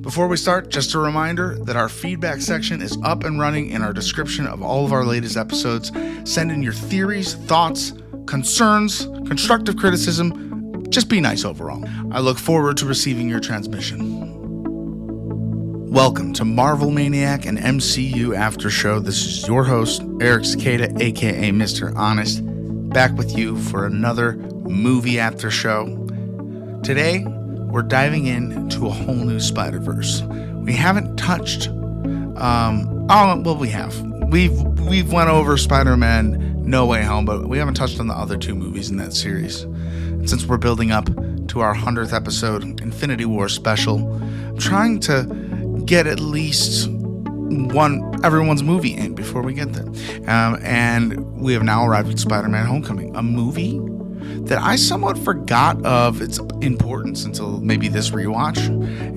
Before we start, just a reminder that our feedback section is up and running in our description of all of our latest episodes. Send in your theories, thoughts, concerns, constructive criticism. Just be nice overall. I look forward to receiving your transmission. Welcome to Marvel Maniac and MCU Aftershow. This is your host, Eric Cicada, aka Mr. Honest, back with you for another movie after show. Today, we're diving into a whole new Spider-Verse. We haven't touched, we have. We've went over Spider-Man No Way Home, but we haven't touched on the other two movies in that series. And since we're building up to our 100th episode, Infinity War special, I'm trying to get at least everyone's movie in before we get there. And we have now arrived at Spider-Man Homecoming, a movie that I somewhat forgot of its importance until maybe this rewatch.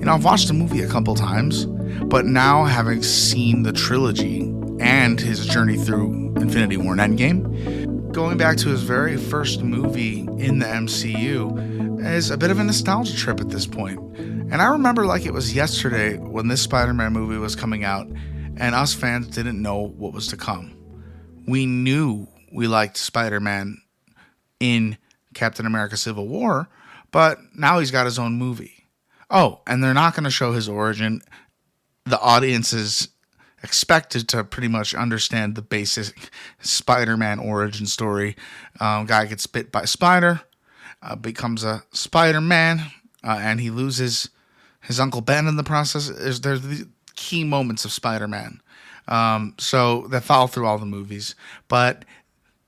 I've watched the movie a couple times, but now having seen the trilogy and his journey through Infinity War and Endgame, going back to his very first movie in the MCU is a bit of a nostalgia trip at this point. And I remember like it was yesterday when this Spider-Man movie was coming out and us fans didn't know what was to come. We knew we liked Spider-Man in Captain America Civil War, but now he's got his own movie. Oh, and they're not going to show his origin. The audience is expected to pretty much understand the basic Spider-Man origin story. Guy gets bit by a spider, becomes a Spider-Man, and he loses his Uncle Ben in the process. There's the key moments of Spider-Man. So that follow through all the movies. But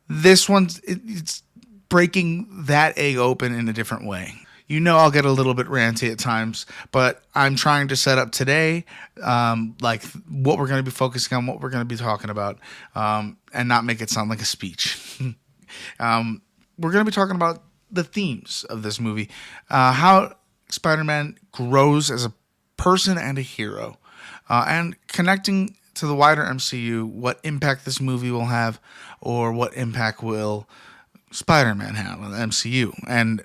this one's it's breaking that egg open in a different way. I'll get a little bit ranty at times, but I'm trying to set up today like what we're going to be focusing on, what we're going to be talking about, and not make it sound like a speech. We're going to be talking about the themes of this movie, how Spider-Man grows as a person and a hero, and connecting to the wider MCU, what impact this movie will have, or what impact will Spider-Man have on the MCU. And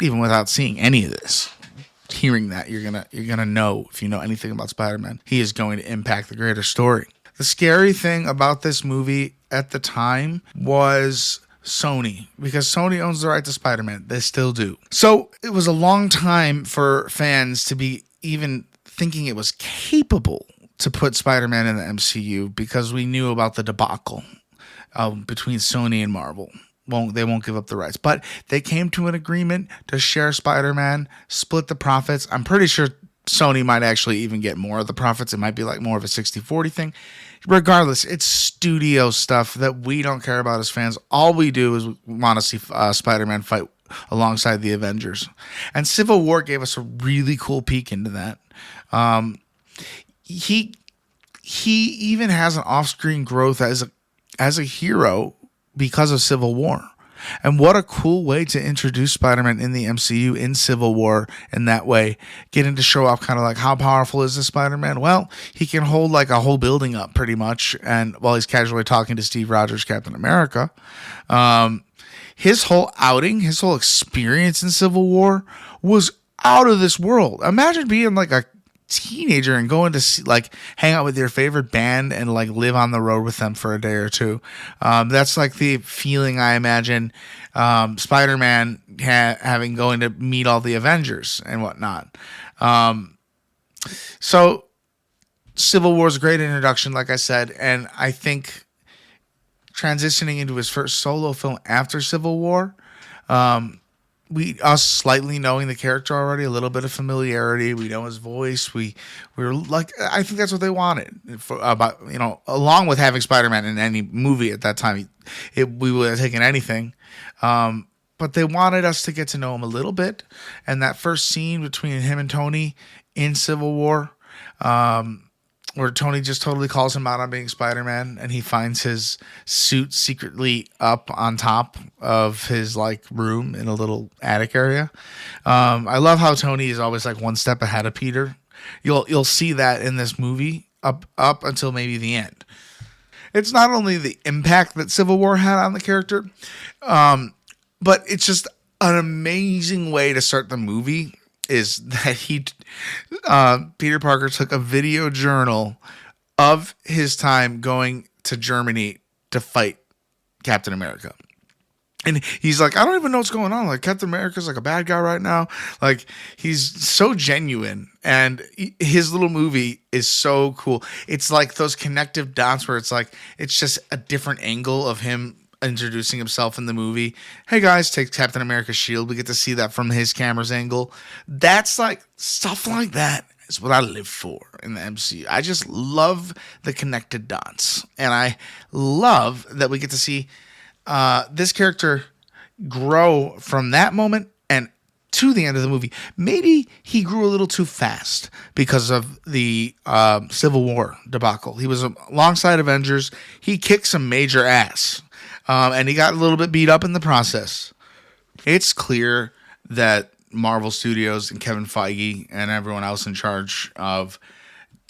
even without seeing any of this, hearing that, you're gonna know, if you know anything about Spider-Man, he is going to impact the greater story. The scary thing about this movie at the time was Sony, because Sony owns the right to Spider-Man. They still do. So it was a long time for fans to be even thinking it was capable to put Spider-Man in the MCU, because we knew about the debacle between Sony and Marvel. They won't give up the rights, but they came to an agreement to share Spider-Man, split the profits. I'm pretty sure Sony might actually even get more of the profits. It might be like more of a 60-40 thing. Regardless, it's studio stuff that we don't care about as fans. All we do is want to see Spider-Man fight alongside the Avengers. And Civil War gave us a really cool peek into that. He even has an off-screen growth as a hero because of Civil War. And what a cool way to introduce Spider-Man in the MCU in Civil War in that way, getting to show off kind of like how powerful is this Spider-Man? Well, he can hold like a whole building up pretty much, and while he's casually talking to Steve Rogers, Captain America. His whole outing, his whole experience in Civil War was out of this world. Imagine being like a teenager and going to see, like, hang out with your favorite band and like live on the road with them for a day or two. That's like the feeling I imagine Spider-Man having, going to meet all the Avengers and whatnot. So Civil War is a great introduction, like I said, and I think transitioning into his first solo film after Civil War, us slightly knowing the character already, a little bit of familiarity. We know his voice. We were like, I think that's what they wanted. Along with having Spider-Man in any movie at that time, we would have taken anything. But they wanted us to get to know him a little bit. And that first scene between him and Tony in Civil War, where Tony just totally calls him out on being Spider-Man, and he finds his suit secretly up on top of his like room in a little attic area. I love how Tony is always like one step ahead of Peter. You'll see that in this movie up until maybe the end. It's not only the impact that Civil War had on the character, but it's just an amazing way to start the movie. is that Peter Parker took a video journal of his time going to Germany to fight Captain America. And he's like, I don't even know what's going on. Like, Captain America's like a bad guy right now. Like, he's so genuine. And his little movie is so cool. It's like those connective dots where it's like, it's just a different angle of him introducing himself in the movie. Hey guys, take Captain America's shield. We get to see that from his camera's angle. That's like, stuff like that is what I live for in the MCU. I just love the connected dots. And I love that we get to see this character grow from that moment and to the end of the movie. Maybe he grew a little too fast because of the Civil War debacle. He was alongside Avengers. He kicked some major ass, and he got a little bit beat up in the process. It's clear that Marvel Studios and Kevin Feige and everyone else in charge of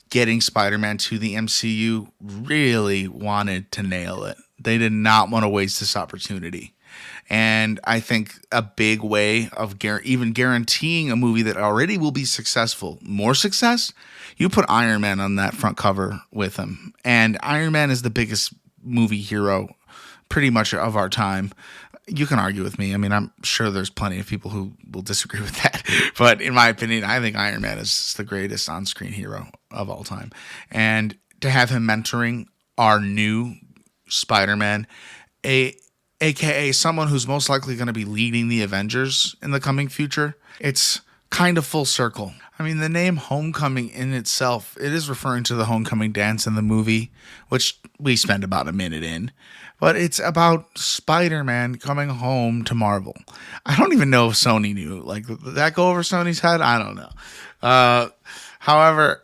getting Spider-Man to the MCU really wanted to nail it. They did not want to waste this opportunity. And I think a big way of even guaranteeing a movie that already will be successful, more success, you put Iron Man on that front cover with him. And Iron Man is the biggest movie hero pretty much of our time. You can argue with me. I mean, I'm sure there's plenty of people who will disagree with that. But in my opinion, I think Iron Man is the greatest on-screen hero of all time. And to have him mentoring our new Spider-Man, aka someone who's most likely going to be leading the Avengers in the coming future, it's kind of full circle. I mean, the name Homecoming in itself, it is referring to the homecoming dance in the movie, which we spend about a minute in. But it's about Spider-Man coming home to Marvel. I don't even know if Sony knew. Like, did that go over Sony's head? I don't know. However,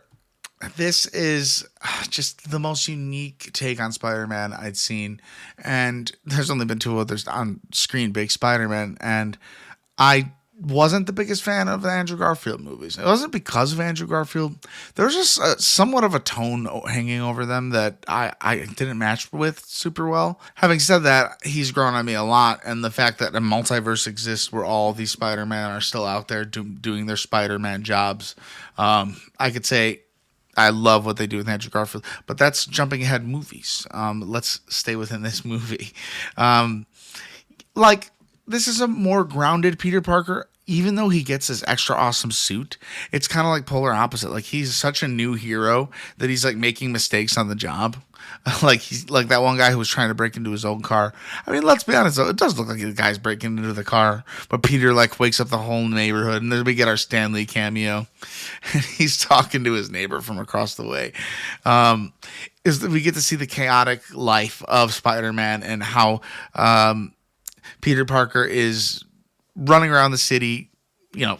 this is just the most unique take on Spider-Man I'd seen. And there's only been two others on screen, big Spider-Man. And I wasn't the biggest fan of the Andrew Garfield movies. It wasn't because of Andrew Garfield. There was just somewhat of a tone hanging over them that I didn't match with super well. Having said that, he's grown on me a lot. And the fact that a multiverse exists where all these Spider-Man are still out there doing their Spider-Man jobs. I could say I love what they do with Andrew Garfield, but that's jumping ahead movies. Let's stay within this movie. This is a more grounded Peter Parker. Even though he gets this extra awesome suit, it's kind of like polar opposite. Like, he's such a new hero that he's like making mistakes on the job. Like, he's like that one guy who was trying to break into his own car. I mean, let's be honest though, it does look like the guy's breaking into the car, but Peter like wakes up the whole neighborhood, and then we get our Stan Lee cameo, and he's talking to his neighbor from across the way. Is that we get to see the chaotic life of Spider-Man and how Peter Parker is running around the city, you know,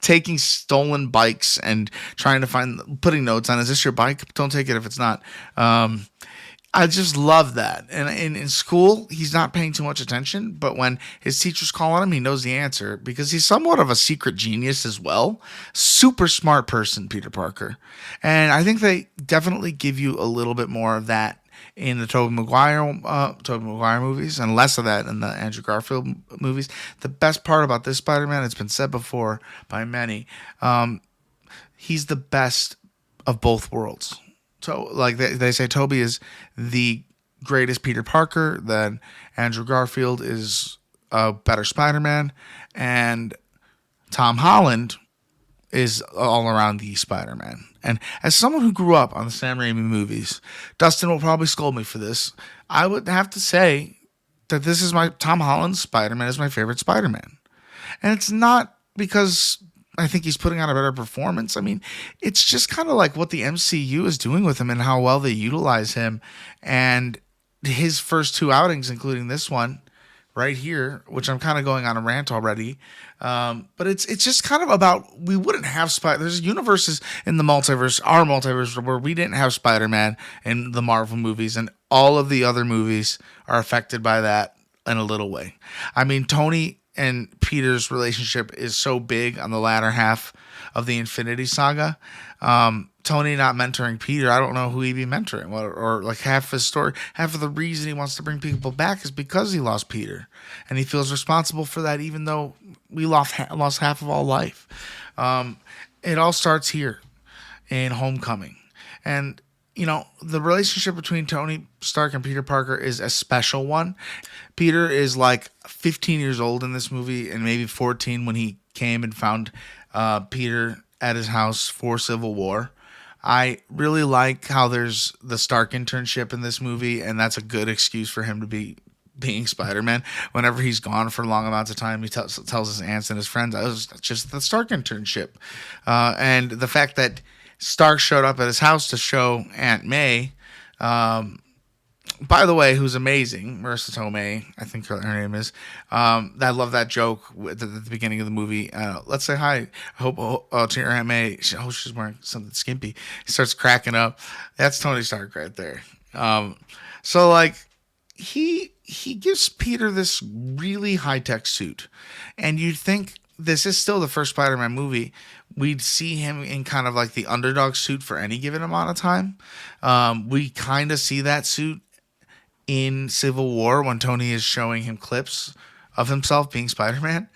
taking stolen bikes and trying to putting notes on, is this your bike? Don't take it if it's not. I just love that. And in school, he's not paying too much attention, but when his teachers call on him, he knows the answer because he's somewhat of a secret genius as well. Super smart person, Peter Parker. And I think they definitely give you a little bit more of that in the Tobey Maguire movies, and less of that in the Andrew Garfield movies. The best part about this Spider-Man, it's been said before by many, he's the best of both worlds. So, like they say, Tobey is the greatest Peter Parker, then Andrew Garfield is a better Spider-Man, and Tom Holland is all around the Spider-Man. And as someone who grew up on the Sam Raimi movies, Dustin will probably scold me for this. I would have to say that this is Tom Holland's Spider-Man is my favorite Spider-Man. And it's not because I think he's putting on a better performance. I mean, it's just kind of like what the MCU is doing with him and how well they utilize him. And his first two outings, including this one right here, which I'm kind of going on a rant already. But it's just kind of about, we wouldn't have there's universes in the multiverse, our multiverse, where we didn't have Spider-Man in the Marvel movies, and all of the other movies are affected by that in a little way. I mean, Tony and Peter's relationship is so big on the latter half of the Infinity Saga. Tony not mentoring Peter, I don't know who he'd be mentoring. Or like half his story, half of the reason he wants to bring people back is because he lost Peter, and he feels responsible for that, even though we lost half of all life. It all starts here in Homecoming, and the relationship between Tony Stark and Peter Parker is a special one. Peter is like 15 years old in this movie, and maybe 14 when he came and found Peter at his house for Civil War. I really like how there's the Stark internship in this movie, and that's a good excuse for him to be being Spider-Man. Whenever he's gone for long amounts of time, he tells his aunts and his friends, "I was just the Stark internship," and the fact that Stark showed up at his house to show Aunt May, by the way, who's amazing, Marissa Tomei, I think her name is. I love that joke at the beginning of the movie. Let's say hi. I hope to your Aunt May. She's wearing something skimpy. He starts cracking up. That's Tony Stark right there. So like he gives Peter this really high-tech suit, and you'd think this is still the first Spider-Man movie. We'd see him in kind of like the underdog suit for any given amount of time. We kind of see that suit in Civil War when Tony is showing him clips of himself being Spider-Man.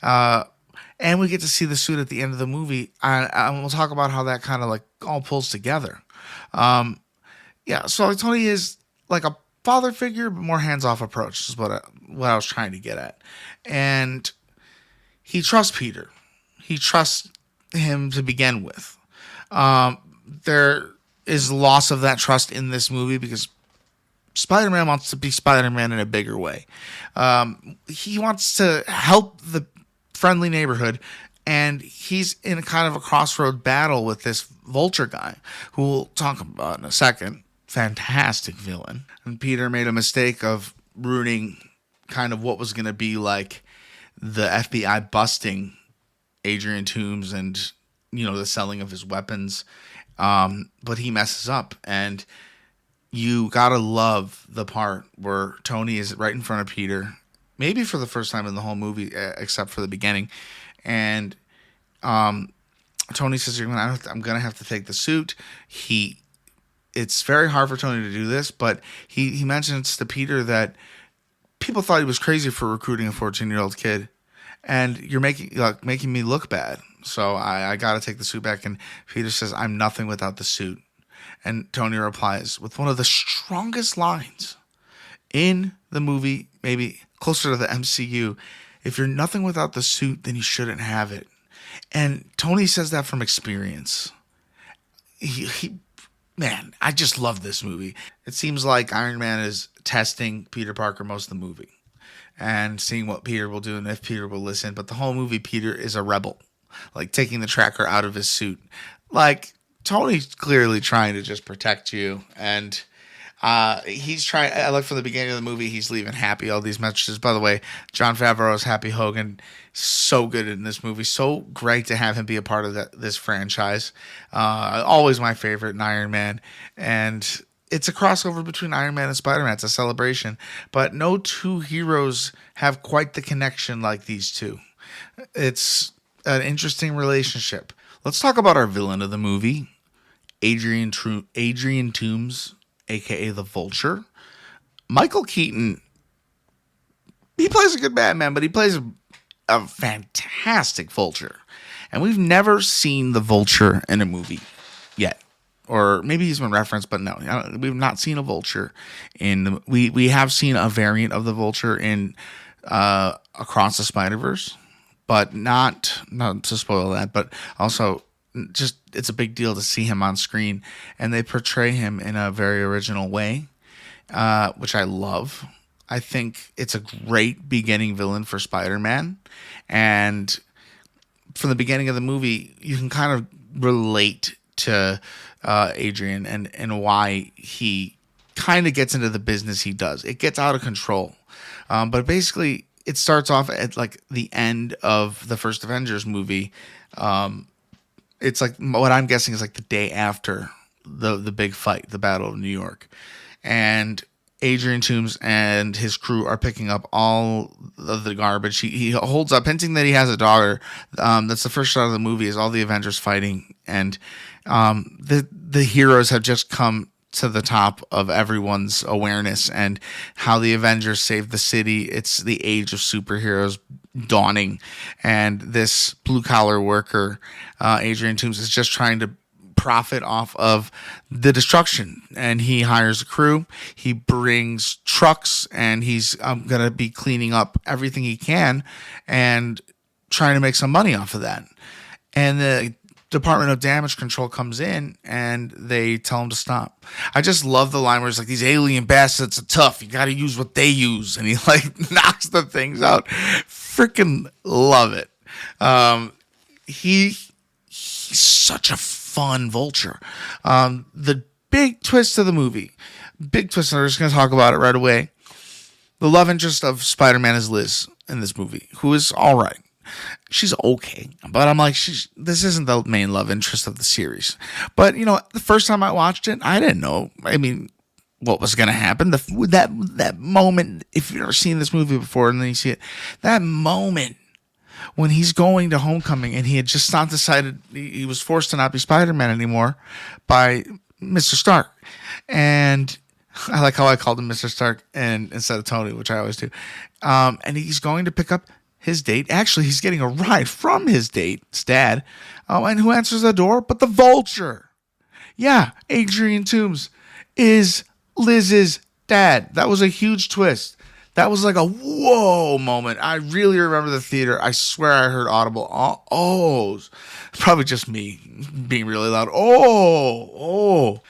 And we get to see the suit at the end of the movie. And we'll talk about how that kind of like all pulls together. So Tony is like a father figure, but more hands-off approach is what I was trying to get at. And he trusts Peter. He trusts him to begin with. There is loss of that trust in this movie because Spider-Man wants to be Spider-Man in a bigger way. He wants to help the friendly neighborhood, and he's in a kind of a crossroad battle with this Vulture guy, who we'll talk about in a second. Fantastic villain. And Peter made a mistake of ruining kind of what was going to be like the FBI busting Adrian Toomes and, the selling of his weapons. But he messes up, and you gotta love the part where Tony is right in front of Peter, maybe for the first time in the whole movie, except for the beginning. And Tony says, I'm gonna have to take the suit. It's very hard for Tony to do this, but he mentions to Peter that people thought he was crazy for recruiting a 14-year-old kid, and you're making me look bad. So I got to take the suit back. And Peter says, I'm nothing without the suit. And Tony replies with one of the strongest lines in the movie, maybe closer to the MCU. If you're nothing without the suit, then you shouldn't have it. And Tony says that from experience. Man, I just love this movie. It seems like Iron Man is testing Peter Parker most of the movie and seeing what Peter will do and if Peter will listen. But the whole movie, Peter is a rebel, like taking the tracker out of his suit. Like, Tony's clearly trying to just protect you. And he's trying. I like from the beginning of the movie, he's leaving happy all these messages. By the way, Jon Favreau's Happy Hogan, so good in this movie. So great to have him be a part of this franchise. Always my favorite in Iron Man. And it's a crossover between Iron Man and Spider-Man. It's a celebration. But no two heroes have quite the connection like these two. It's an interesting relationship. Let's talk about our villain of the movie, Adrian Toomes, a.k.a. the Vulture. Michael Keaton, he plays a good Batman, but he plays a fantastic Vulture. And we've never seen the Vulture in a movie yet. Or maybe he's been referenced, but no, we've not seen a Vulture in we have seen a variant of the Vulture in Across the Spider-Verse, but not to spoil that, but also just it's a big deal to see him on screen, and they portray him in a very original way, which I love. I think it's a great beginning villain for Spider-Man, and from the beginning of the movie, you can kind of relate to Adrian and why he kind of gets into the business he does. It gets out of control, but basically it starts off at like the end of the first Avengers movie. It's like what I'm guessing is like the day after the big fight, the Battle of New York, and Adrian Toomes and his crew are picking up all of the garbage. He holds up, hinting that he has a daughter. That's the first shot of the movie, is all the Avengers fighting, and the heroes have just come to the top of everyone's awareness, and how the Avengers saved the city. It's the age of superheroes dawning, and this blue collar worker, Adrian Toomes, is just trying to profit off of the destruction, and he hires a crew. He brings trucks, and he's going to be cleaning up everything he can and trying to make some money off of that. And the Department of Damage Control comes in and they tell him to stop. I just love the line where it's like, these alien bastards are tough, you got to use what they use, and he like knocks the things out. Freaking love it. He's such a fun Vulture. The big twist of the movie, and we're just going to talk about it right away. The love interest of Spider-Man is Liz in this movie, who is all right. She's okay, but I'm like, this isn't the main love interest of the series. But, you know, the first time I watched it, I didn't know, what was going to happen. That moment, if you've never seen this movie before and then you see it, that moment when he's going to Homecoming and he had just not decided, he was forced to not be Spider-Man anymore by Mr. Stark. And I like how I called him Mr. Stark instead of Tony, which I always do. And he's going to pick up his date. Actually, he's getting a ride from his date's dad. And who answers the door but the Vulture? Yeah, Adrian Toomes is Liz's dad. That was a huge twist. That was like a whoa moment. I really remember the theater. I swear I heard audible ohs. Probably just me being really loud. Oh.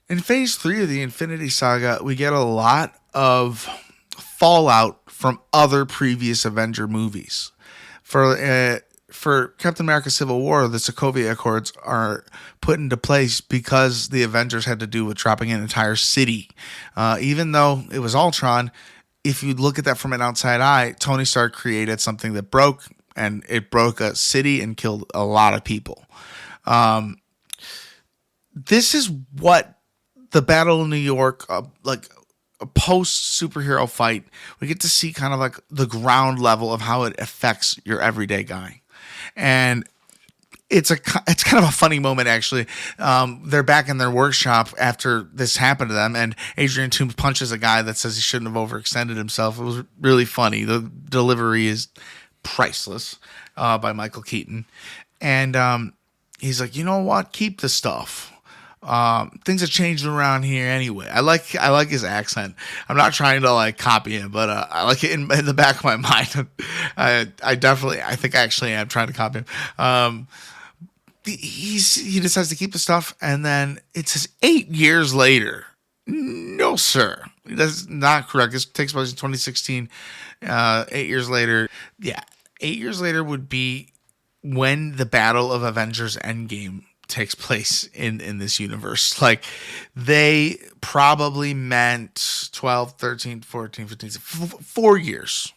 In phase 3 of the Infinity Saga, we get a lot of fallout from other previous Avenger movies. For Captain America Civil War, the Sokovia Accords are put into place because the Avengers had to do with dropping an entire city. Even though it was Ultron, if you look at that from an outside eye, Tony Stark created something that broke, and it broke a city and killed a lot of people. This is what the Battle of New York, like a post superhero fight, we get to see kind of like the ground level of how it affects your everyday guy. And it's kind of a funny moment, actually. They're back in their workshop after this happened to them, and Adrian Toomes punches a guy that says he shouldn't have overextended himself. It was really funny. The delivery is priceless by Michael Keaton. And he's like, you know what? Keep the stuff. Things have changed around here anyway. I like his accent. I'm not trying to like copy him, but I like it in the back of my mind. I think I actually am trying to copy him. He decides to keep the stuff, and then it says 8 years later. No, sir, that's not correct. This takes place in 2016. 8 years later, 8 years later would be when the Battle of Avengers Endgame takes place in this universe. Like, they probably meant 12, 13, 14, 15, 4 years.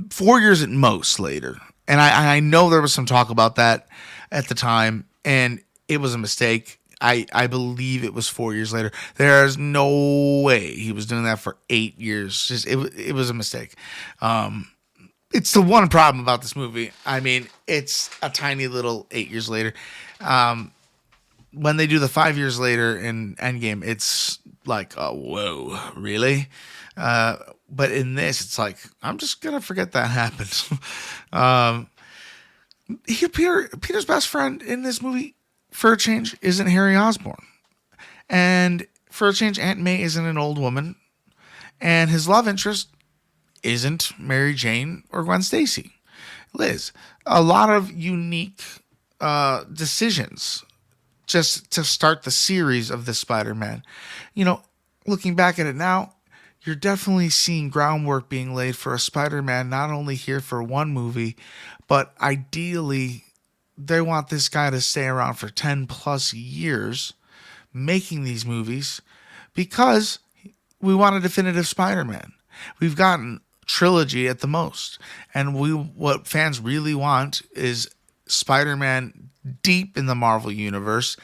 4 years at most later. And I know there was some talk about that at the time, and it was a mistake. I believe it was 4 years later. There's no way he was doing that for 8 years. Just it was a mistake. It's the one problem about this movie. I mean, it's a tiny little 8 years later. When they do the 5 years later in Endgame, it's like, oh, whoa, really? But in this, it's like, I'm just going to forget that happened. Peter's best friend in this movie, for a change, isn't Harry Osborn. And for a change, Aunt May isn't an old woman. And his love interest isn't Mary Jane or Gwen Stacy. Liz. A lot of unique decisions just to start the series of the Spider-Man. You know, looking back at it now, you're definitely seeing groundwork being laid for a Spider-Man not only here for one movie, but ideally they want this guy to stay around for 10 plus years making these movies because we want a definitive Spider-Man. We've gotten trilogy at the most, and what fans really want is Spider-Man deep in the Marvel universe,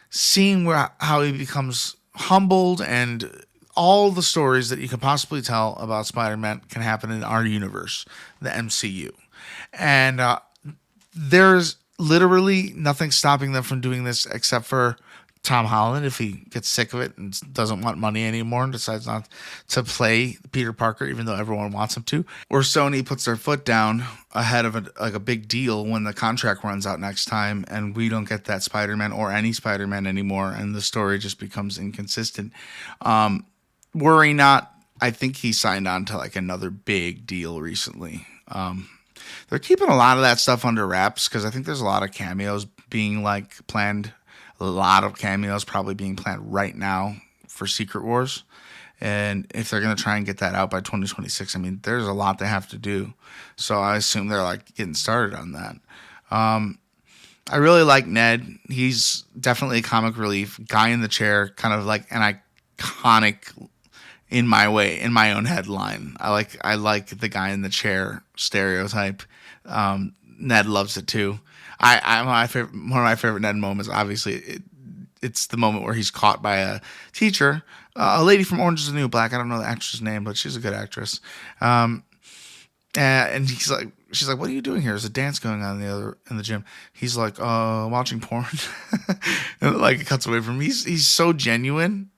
seeing how he becomes humbled and all the stories that you could possibly tell about Spider-Man can happen in our universe, the MCU. And there's literally nothing stopping them from doing this except for Tom Holland, if he gets sick of it and doesn't want money anymore and decides not to play Peter Parker, even though everyone wants him to, or Sony puts their foot down ahead of a big deal when the contract runs out next time and we don't get that Spider-Man or any Spider-Man anymore and the story just becomes inconsistent. Worry not. I think he signed on to like another big deal recently. They're keeping a lot of that stuff under wraps because I think there's a lot of cameos being like planned. A lot of cameos probably being planned right now for Secret Wars. And if they're going to try and get that out by 2026, I mean, there's a lot they have to do. So I assume they're like getting started on that. I really like Ned. He's definitely a comic relief. Guy in the chair, kind of like an iconic in my way, in my own headline. I like the guy in the chair stereotype. Ned loves it too. One of my favorite Ned moments, obviously, it's the moment where he's caught by a teacher, a lady from Orange is the New Black. I don't know the actress' name, but she's a good actress. And she's like, "What are you doing here? There's a dance going on in the gym." He's like, "Watching porn." And like it cuts away from him. He's so genuine.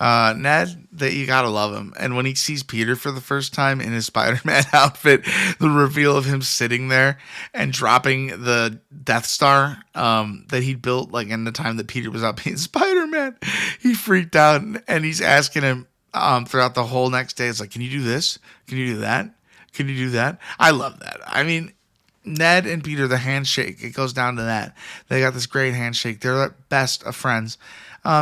Ned, that you gotta love him. And when he sees Peter for the first time in his Spider-Man outfit, the reveal of him sitting there and dropping the Death Star that he built like in the time that Peter was out being Spider-Man, he freaked out and he's asking him throughout the whole next day. It's like, "Can you do this? Can you do that? Can you do that?" I love that. I mean, Ned and Peter, the handshake, it goes down to that. They got this great handshake. They're the best of friends.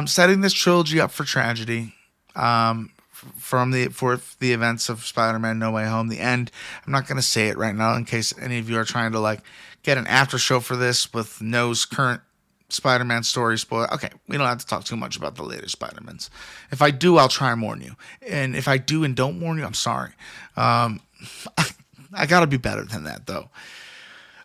Setting this trilogy up for tragedy for the events of Spider-Man No Way Home, the end. I'm not going to say it right now in case any of you are trying to like get an after show for this with no current Spider-Man story spoiler. Okay, we don't have to talk too much about the later Spider-Mans. If I do, I'll try and warn you. And if I do and don't warn you, I'm sorry. I got to be better than that, though.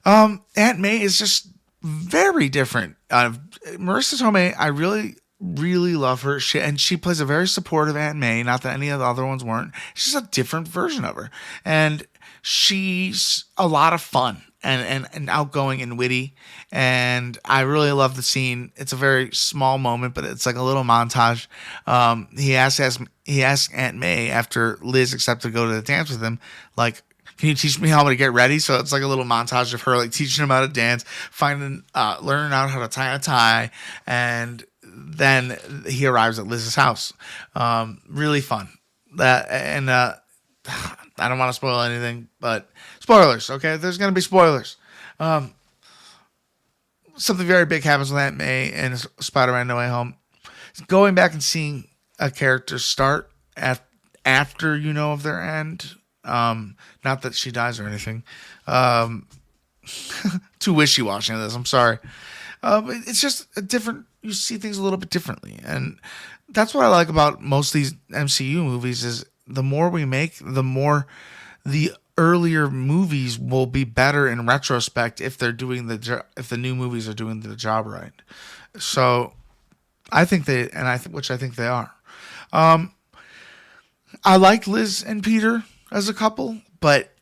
Aunt May is just very different. Marissa Tomei, I really love her. She plays a very supportive Aunt May. Not that any of the other ones weren't. She's a different version of her, and she's a lot of fun and outgoing and witty. And I really love the scene. It's a very small moment, but it's like a little montage. He asks Aunt May after Liz accepted to go to the dance with him, like, "Can you teach me how to get ready?" So it's like a little montage of her like teaching him how to dance, learning out how to tie a tie, and then he arrives at Liz's house. Really fun. I don't want to spoil anything, but spoilers. Okay, there's gonna be spoilers. Something very big happens with Aunt May and Spider-Man No Way Home. Going back and seeing a character start after you know of their end. Not that she dies or anything. Too wishy-washy on this. I'm sorry. But it's just a different. You see things a little bit differently, and that's what I like about most of these MCU movies. Is the more we make, the more the earlier movies will be better in retrospect if they're doing if the new movies are doing the job right. So I think which I think they are. I like Liz and Peter as a couple, but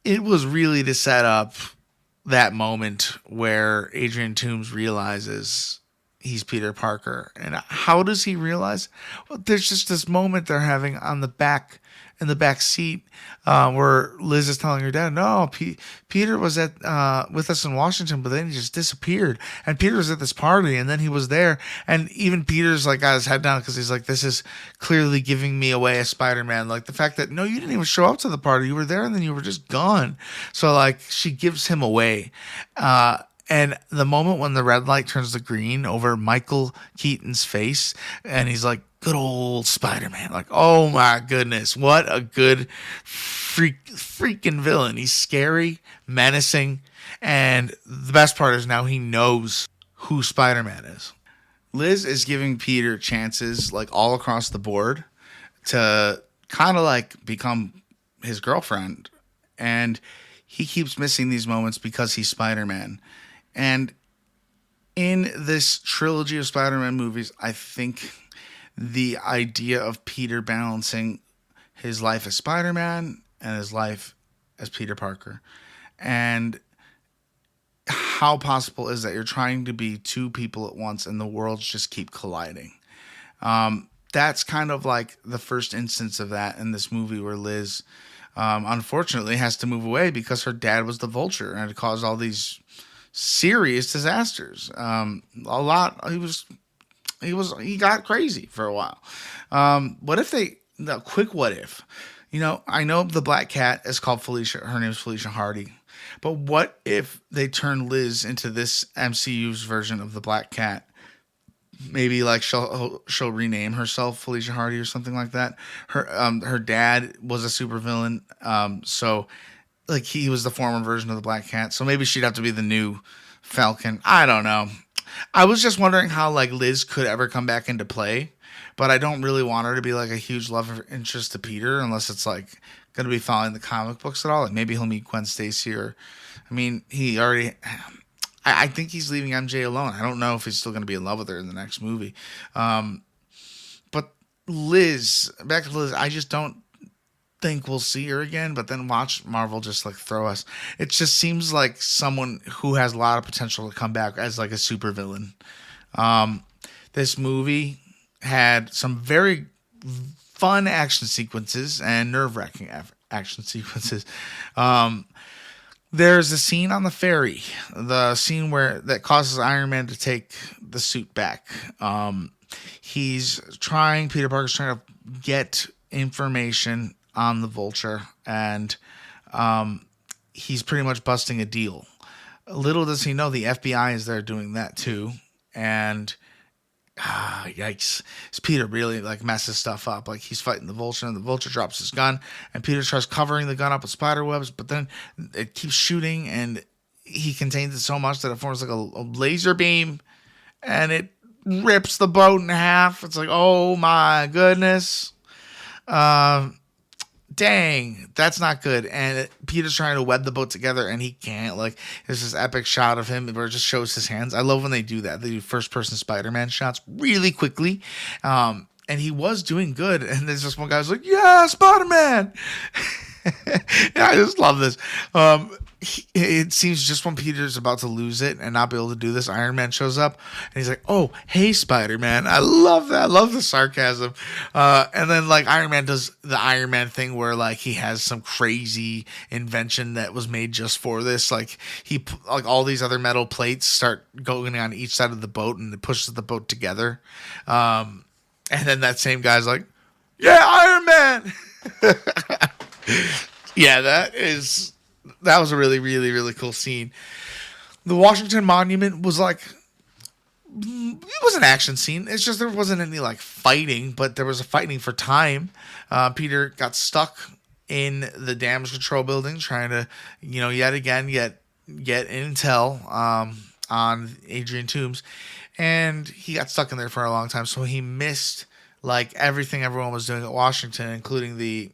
it was really to set up that moment where Adrian Toomes realizes he's Peter Parker. And how does he realize? Well, there's just this moment they're having in the back seat where Liz is telling her dad, "No, Peter was with us in Washington, but then he just disappeared. And Peter was at this party, and then he was there." And even Peter's like got his head down because he's like, "This is clearly giving me away as Spider-Man." Like the fact that, no, you didn't even show up to the party. You were there, and then you were just gone. So like she gives him away. And the moment when the red light turns to green over Michael Keaton's face, and he's like, "Good old Spider-Man." Like, oh my goodness, what a good freaking villain. He's scary, menacing, and the best part is now he knows who Spider-Man is. Liz is giving Peter chances like all across the board to kind of like become his girlfriend, and he keeps missing these moments because he's Spider-Man. And in this trilogy of Spider-Man movies, I think the idea of Peter balancing his life as Spider-Man and his life as Peter Parker. And how possible is that you're trying to be two people at once and the worlds just keep colliding? That's kind of like the first instance of that in this movie where Liz, unfortunately, has to move away because her dad was the Vulture and it caused all these serious disasters. A lot. He got crazy for a while. What if? I know the Black Cat is called Felicia. Her name is Felicia Hardy. But what if they turn Liz into this MCU's version of the Black Cat? Maybe like she'll rename herself Felicia Hardy or something like that. Her dad was a supervillain, so like he was the former version of the Black Cat. So maybe she'd have to be the new Falcon. I don't know. I was just wondering how like Liz could ever come back into play, but I don't really want her to be like a huge love interest to Peter unless it's like going to be following the comic books at all. Like maybe he'll meet Gwen Stacy he already. I think he's leaving MJ alone. I don't know if he's still going to be in love with her in the next movie. But Liz, back to Liz, I just don't think we'll see her again. But then watch Marvel just like throw us. It just seems like someone who has a lot of potential to come back as like a supervillain. This movie had some very fun action sequences and nerve-wracking action sequences. There's a scene on the ferry, the scene that causes Iron Man to take the suit back. Peter Parker's trying to get information on the Vulture, and he's pretty much busting a deal. Little does he know the FBI is there doing that too, and yikes. Peter really like messes stuff up. Like he's fighting the Vulture and the Vulture drops his gun and Peter tries covering the gun up with spider webs, but then it keeps shooting and he contains it so much that it forms like a laser beam and it rips the boat in half. It's like, oh my goodness. Dang, that's not good. And Peter's trying to web the boat together and he can't. Like, there's this epic shot of him where it just shows his hands. I love when they do that. They do first-person Spider-Man shots really quickly. And he was doing good. And there's this one guy who's like, yeah, Spider-Man! I just love this. It seems just when Peter's about to lose it and not be able to do this, Iron Man shows up and he's like, oh, hey, Spider-Man. I love that. I love the sarcasm. And then like Iron Man does the Iron Man thing where like he has some crazy invention that was made just for this. Like all these other metal plates start going on each side of the boat and it pushes the boat together. And then that same guy's like, yeah, Iron Man. Yeah, that was a really, really, really cool scene. The Washington Monument was like, it was an action scene. It's just there wasn't any like fighting, but there was a fighting for time. Peter got stuck in the damage control building trying to, yet again get intel on Adrian Toomes, and he got stuck in there for a long time. So he missed like everything everyone was doing at Washington, including the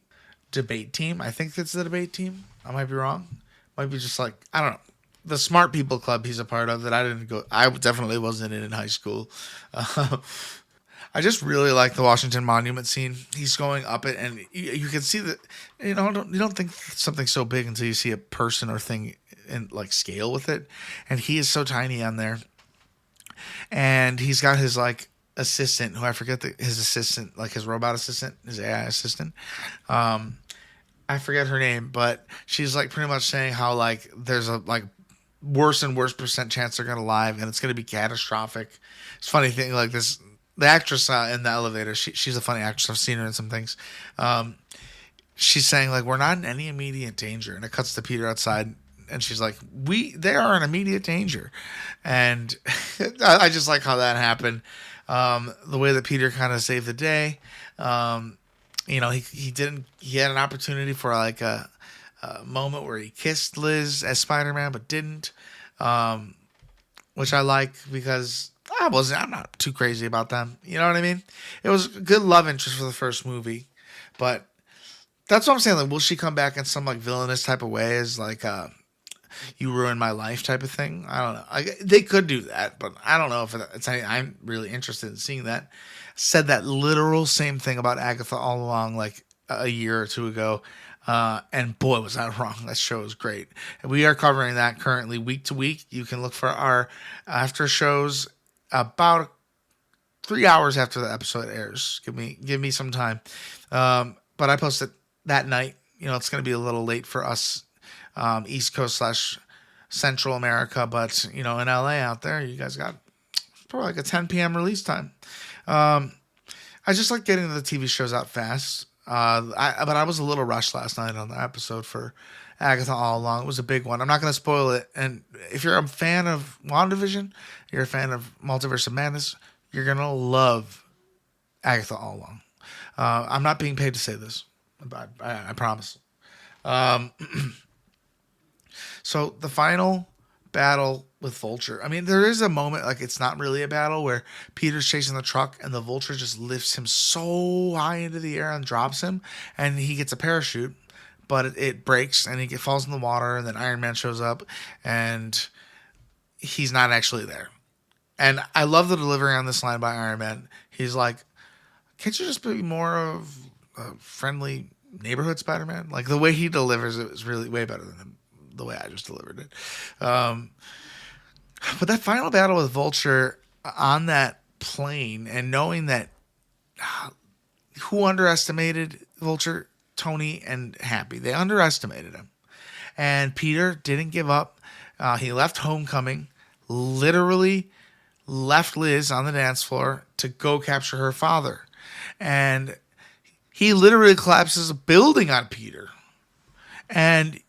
debate team. I think that's the debate team. I might be wrong. Might be just like, I don't know, the smart people club he's a part of that I definitely wasn't in high school. I just really like the Washington Monument scene. He's going up it and you can see that, you don't think something's so big until you see a person or thing in like scale with it. And he is so tiny on there. And he's got his like assistant, who I forget his assistant, like his robot assistant, his AI assistant. I forget her name, but she's like pretty much saying how like there's a like worse and worse % chance they're gonna live, and it's gonna be catastrophic. It's a funny thing like this. The actress in the elevator, she's a funny actress. I've seen her in some things. She's saying like we're not in any immediate danger, and it cuts to Peter outside, and she's like, they are in immediate danger, and I just like how that happened. The way that Peter kind of saved the day. He had an opportunity for like a moment where he kissed Liz as Spider-Man, but didn't, which I like because I'm not too crazy about them. You know what I mean? It was a good love interest for the first movie, but that's what I'm saying. Like, will she come back in some like villainous type of way as like you ruined my life type of thing. I don't know. They could do that, but I don't know if it's anything. I'm really interested in seeing that. Said that literal same thing about Agatha all along, like a year or two ago. And boy, was that wrong. That show is great. And we are covering that currently week to week. You can look for our after shows about 3 hours after the episode airs. Give me some time. But I post it that night. It's going to be a little late for us, East Coast / Central America. But, in LA out there, you guys got probably like a 10 p.m. release time. I just like getting the TV shows out fast. But I was a little rushed last night on the episode for Agatha All Along. It was a big one. I'm not going to spoil it. And if you're a fan of WandaVision, you're a fan of Multiverse of Madness, you're going to love Agatha All Along. I'm not being paid to say this, but I promise. So the final battle with Vulture. I mean, there is a moment, like it's not really a battle, where Peter's chasing the truck and the Vulture just lifts him so high into the air and drops him, and he gets a parachute, but it breaks and he falls in the water, and then Iron Man shows up and he's not actually there. And I love the delivery on this line by Iron Man. He's like, can't you just be more of a friendly neighborhood Spider-Man? Like the way he delivers it is really way better than the way I just delivered it. But that final battle with Vulture on that plane, and knowing that who underestimated Vulture? Tony and Happy. They underestimated him. And Peter didn't give up. He left Homecoming, literally left Liz on the dance floor to go capture her father. And he literally collapses a building on Peter. And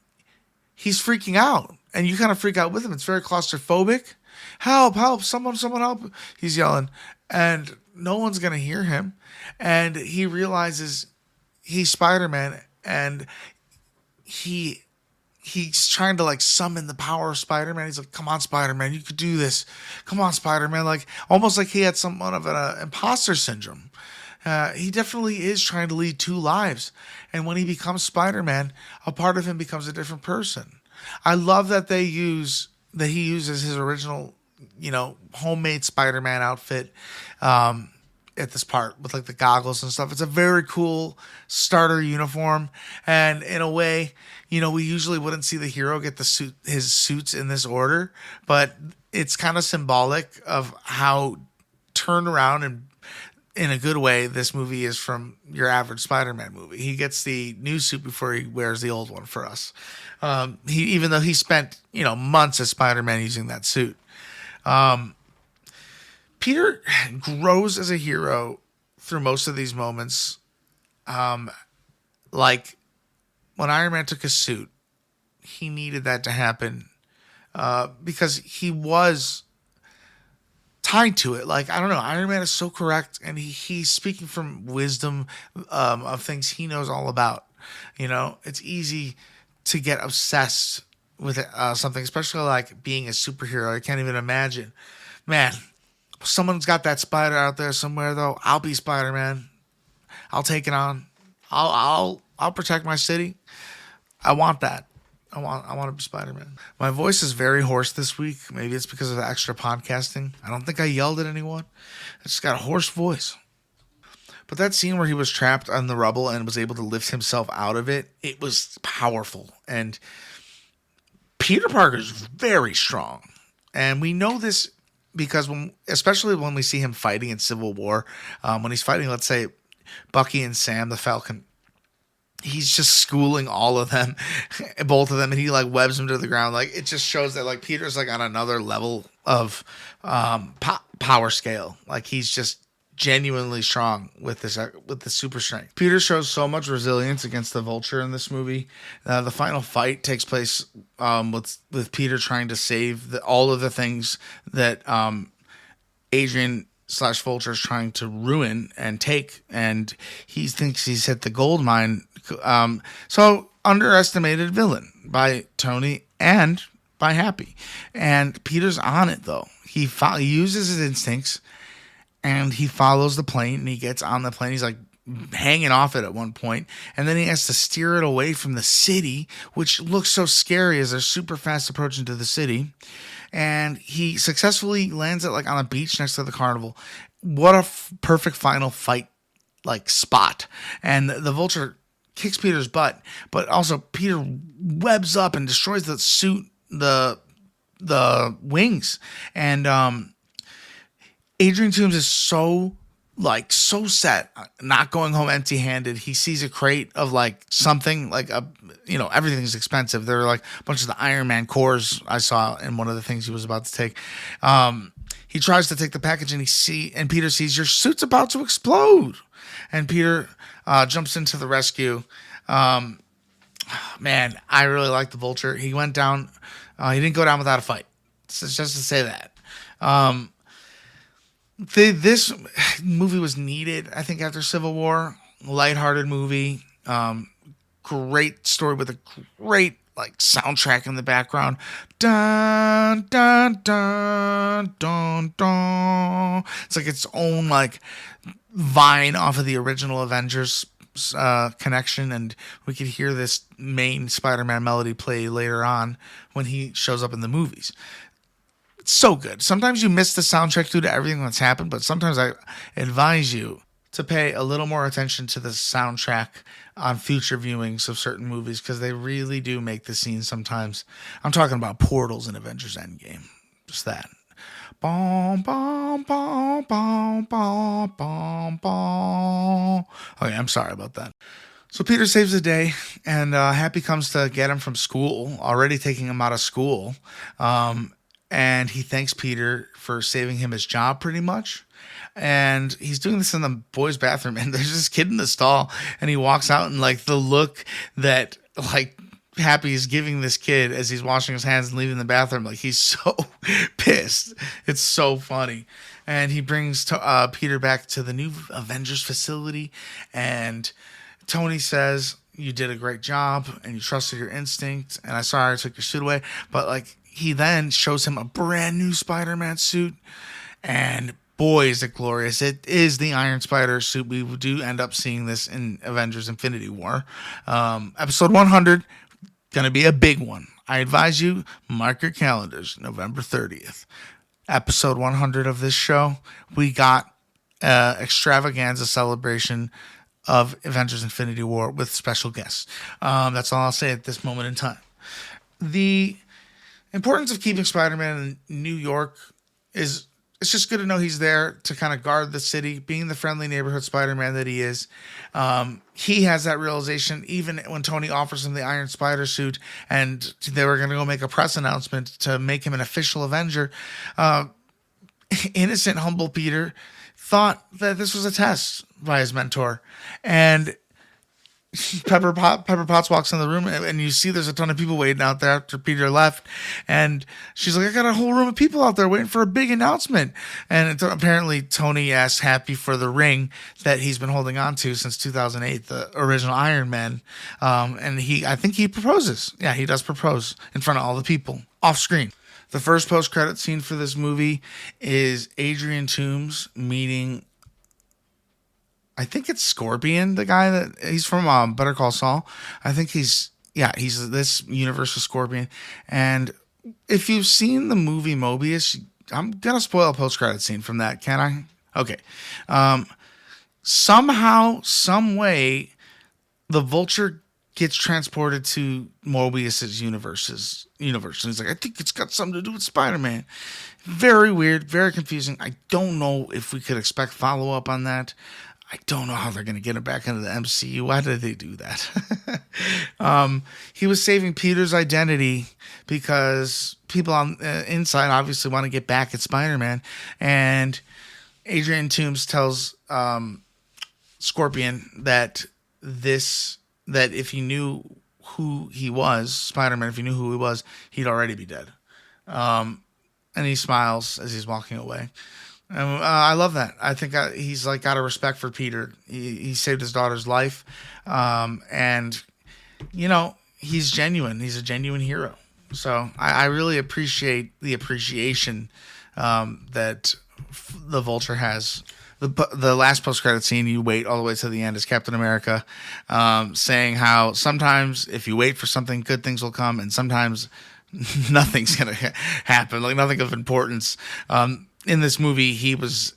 he's freaking out. And you kind of freak out with him. It's very claustrophobic. Help, help, someone help. He's yelling. And no one's going to hear him. And he realizes he's Spider-Man. And he's trying to like summon the power of Spider-Man. He's like, come on, Spider-Man, you could do this. Come on, Spider-Man. Like almost like he had somewhat of an imposter syndrome. He definitely is trying to lead two lives. And when he becomes Spider-Man, a part of him becomes a different person. I love that he uses his original, homemade Spider-Man outfit at this part with like the goggles and stuff. It's a very cool starter uniform. And in a way, we usually wouldn't see the hero get his suits in this order, but it's kind of symbolic of how turned around and in a good way this movie is from your average Spider-Man movie. He gets the new suit before he wears the old one for us. Even though he spent, months as Spider-Man using that suit. Peter grows as a hero through most of these moments. Like when Iron Man took his suit, he needed that to happen because he was tied to it. Like, I don't know, Iron Man is so correct, and he's speaking from wisdom of things he knows all about. It's easy to get obsessed with something, especially like being a superhero. I can't even imagine. Man, someone's got that spider out there somewhere, though. I'll be Spider-Man. I'll take it on. I'll protect my city. I want that. I want to be Spider-Man. My voice is very hoarse this week. Maybe it's because of the extra podcasting. I don't think I yelled at anyone. I just got a hoarse voice. But that scene where he was trapped on the rubble and was able to lift himself out of it, it was powerful. And Peter Parker is very strong. And we know this because especially when we see him fighting in Civil War, when he's fighting, let's say, Bucky and Sam the Falcon, he's just schooling all of them, both of them, and he like webs them to the ground. Like it just shows that like Peter's like on another level of power scale. Like he's just genuinely strong with the super strength. Peter shows so much resilience against the Vulture in this movie. The final fight takes place with Peter trying to save all of the things that Adrian / Vulture is trying to ruin and take, and he thinks he's hit the gold mine. So underestimated villain by Tony and by Happy. And Peter's on it though. He uses his instincts and he follows the plane and he gets on the plane. He's like hanging off it at one point, and then he has to steer it away from the city, which looks so scary as they're super fast approaching to the city. And he successfully lands it like on a beach next to the carnival. What a perfect final fight like spot. And the Vulture kicks Peter's butt, but also Peter webs up and destroys the suit, the wings. And Adrian Toomes is so set, not going home empty-handed. He sees a crate of like something, like everything's expensive. There are like a bunch of the Iron Man cores I saw in one of the things he was about to take. He tries to take the package and Peter sees, your suit's about to explode. And Peter jumps into the rescue. Man, I really like the Vulture. He went down. He didn't go down without a fight. Just to say that. This movie was needed, I think, after Civil War. Lighthearted movie. Great story with a great like soundtrack in the background. Dun dun dun dun dun. It's like its own like vine off of the original Avengers connection, and we could hear this main Spider-Man melody play later on when he shows up in the movies. It's so good. Sometimes you miss the soundtrack due to everything that's happened, but sometimes I advise you to pay a little more attention to the soundtrack on future viewings of certain movies, because they really do make the scene sometimes. I'm talking about Portals and Avengers Endgame. Just that. Bom, bom, bom, bom, bom, bom, bom. Okay, I'm sorry about that. So Peter saves the day, and Happy comes to get him from school, already taking him out of school. And he thanks Peter for saving him his job pretty much. And he's doing this in the boys' bathroom, and there's this kid in the stall, and he walks out, and like the look that like Happy is giving this kid as he's washing his hands and leaving the bathroom, like he's so pissed. It's so funny. And he brings Peter back to the new Avengers facility, and Tony says, you did a great job and you trusted your instinct, and I'm sorry I took your suit away. But like he then shows him a brand new Spider-Man suit, and boy, is it glorious. It is the Iron Spider suit. We do end up seeing this in Avengers Infinity War. Episode 100, going to be a big one. I advise you, mark your calendars, November 30th. Episode 100 of this show, we got extravaganza celebration of Avengers Infinity War with special guests. That's all I'll say at this moment in time. The importance of keeping Spider-Man in New York is, it's just good to know he's there to kind of guard the city, being the friendly neighborhood Spider-Man that he is. He has that realization even when Tony offers him the Iron Spider suit, and they were going to go make a press announcement to make him an official Avenger. Innocent, humble Peter thought that this was a test by his mentor. And Pepper Potts walks in the room, and you see there's a ton of people waiting out there after Peter left. And she's like, I got a whole room of people out there waiting for a big announcement. And apparently Tony asked Happy for the ring that he's been holding on to since 2008, the original Iron Man. And I think he proposes. Yeah, he does propose in front of all the people off screen. The first post-credit scene for this movie is Adrian Toomes meeting, I think it's Scorpion, the guy that he's from Better Call Saul. I think he's this universe of Scorpion. And if you've seen the movie Mobius, I'm gonna spoil a post-credit scene from that, can I? Okay. Somehow, some way, the Vulture gets transported to Mobius's universe. And he's like, I think it's got something to do with Spider-Man. Very weird, very confusing. I don't know if we could expect follow-up on that. I don't know how they're going to get him back into the MCU. Why did they do that? He was saving Peter's identity because people on inside obviously want to get back at Spider-Man. And Adrian Toomes tells Scorpion that if he knew who he was, Spider-Man, if he knew who he was, he'd already be dead. And he smiles as he's walking away. And I love that. I think he's like got a respect for Peter. He saved his daughter's life. And, he's genuine. He's a genuine hero. So I really appreciate the appreciation that the Vulture has the last post-credit scene, you wait all the way to the end, is Captain America saying how sometimes if you wait for something, good things will come, and sometimes nothing's going to happen, like nothing of importance. In this movie, he was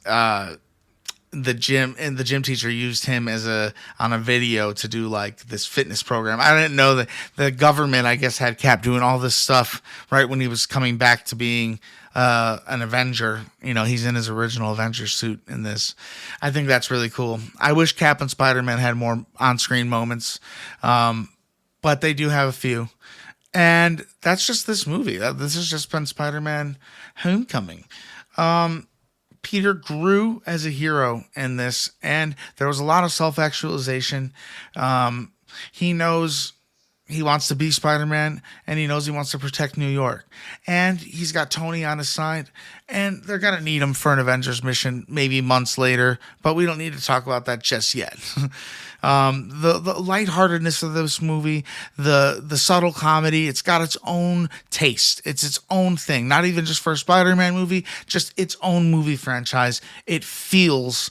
the gym teacher used him on a video to do like this fitness program. I didn't know that the government, I guess, had Cap doing all this stuff right when he was coming back to being an Avenger. He's in his original Avenger suit in this. I think that's really cool. I wish Cap and Spider-Man had more on-screen moments, but they do have a few. And that's just this movie. This has just been Spider-Man Homecoming. Peter grew as a hero in this, and there was a lot of self-actualization. He knows he wants to be Spider-Man, and he knows he wants to protect New York. And he's got Tony on his side, and they're going to need him for an Avengers mission maybe months later, but we don't need to talk about that just yet. The lightheartedness of this movie, the subtle comedy, it's got its own taste. It's its own thing, not even just for a Spider-Man movie, just its own movie franchise. It feels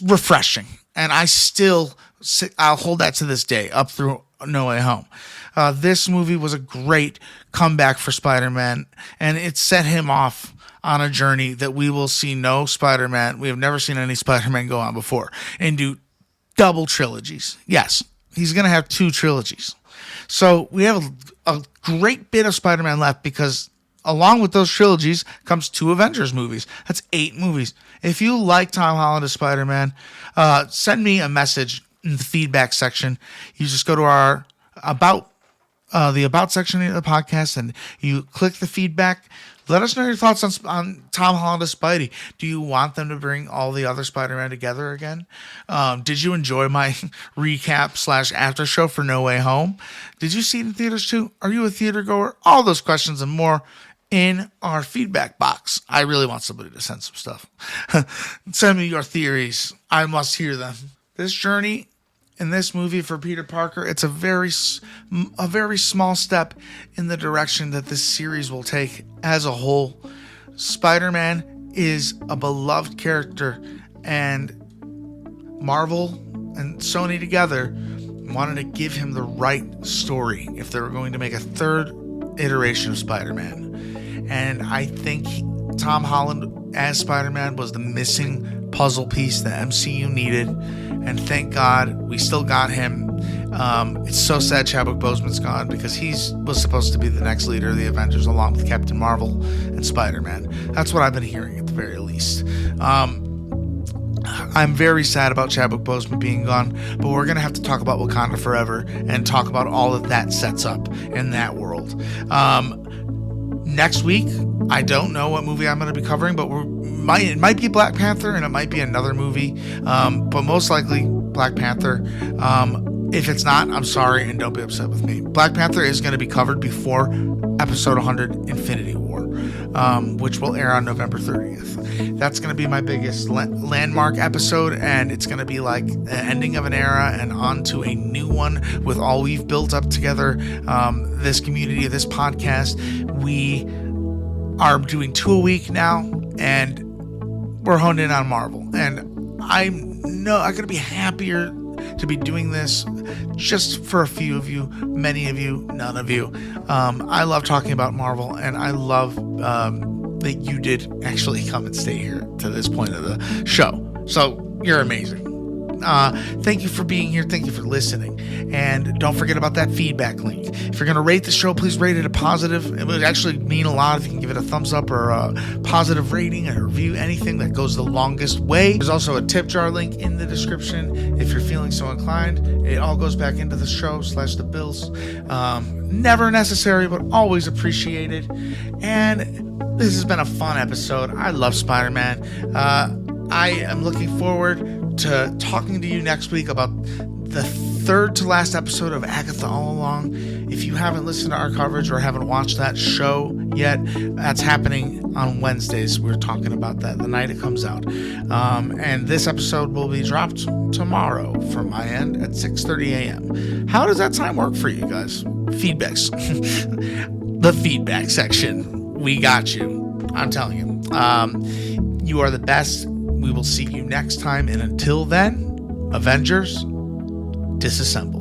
refreshing, and I'll hold that to this day, up through No Way Home. This movie was a great comeback for Spider-Man, and it set him off on a journey that we will see no Spider-Man. We have never seen any Spider-Man go on before and do double trilogies. Yes, he's going to have 2 trilogies. So we have a great bit of Spider-Man left, because along with those trilogies comes 2 Avengers movies. That's 8 movies. If you like Tom Holland as Spider-Man, send me a message in the feedback section. You just go to our about section of the podcast, and you click the feedback. Let us know your thoughts on Tom Holland as Spidey. Do you want them to bring all the other Spider-Man together again? Did you enjoy my recap / after show for No Way Home? Did you see it in theaters too? Are you a theater goer? All those questions and more in our feedback box. I really want somebody to send some stuff. Send me your theories. I must hear them. This journey in this movie for Peter Parker, it's a very small step in the direction that this series will take as a whole. Spider-Man is a beloved character, and Marvel and Sony together wanted to give him the right story if they were going to make a 3rd iteration of Spider-Man. And I think Tom Holland as Spider-Man was the missing puzzle piece the MCU needed, and thank God we still got him. It's so sad Chadwick Boseman's gone, because he was supposed to be the next leader of the Avengers along with Captain Marvel and Spider-Man. That's what I've been hearing at the very least. I'm very sad about Chadwick Boseman being gone, but we're going to have to talk about Wakanda Forever and talk about all that sets up in that world. Next week, I don't know what movie I'm going to be covering, but it might be Black Panther, and it might be another movie, but most likely Black Panther. If it's not, I'm sorry, and don't be upset with me. Black Panther is going to be covered before episode 100, Infinity War, which will air on November 30th. That's going to be my biggest landmark episode, and it's going to be like the ending of an era and on to a new one with all we've built up together. This community, this podcast, we are doing 2 a week now, and we're honed in on Marvel. And I'm going to be happier to be doing this just for a few of you, many of you, none of you. I love talking about Marvel, and I love that you did actually come and stay here to this point of the show. So you're amazing. Thank you for being here. Thank you for listening. And don't forget about that feedback link. If you're going to rate the show, please rate it a positive. It would actually mean a lot if you can give it a thumbs up or a positive rating, a review, anything that goes the longest way. There's also a tip jar link in the description if you're feeling so inclined. It all goes back into the show / the bills. Never necessary, but always appreciated. And this has been a fun episode. I love Spider-Man. I am looking forward to talking to you next week about the 3rd to last episode of Agatha All Along. If you haven't listened to our coverage or haven't watched that show yet, that's happening on Wednesdays. We're talking about that the night it comes out. And this episode will be dropped tomorrow from my end at 6:30 a.m. How does that time work for you guys? Feedbacks. The feedback section. We got you. I'm telling you. You are the best. We will see you next time, and until then, Avengers, disassemble.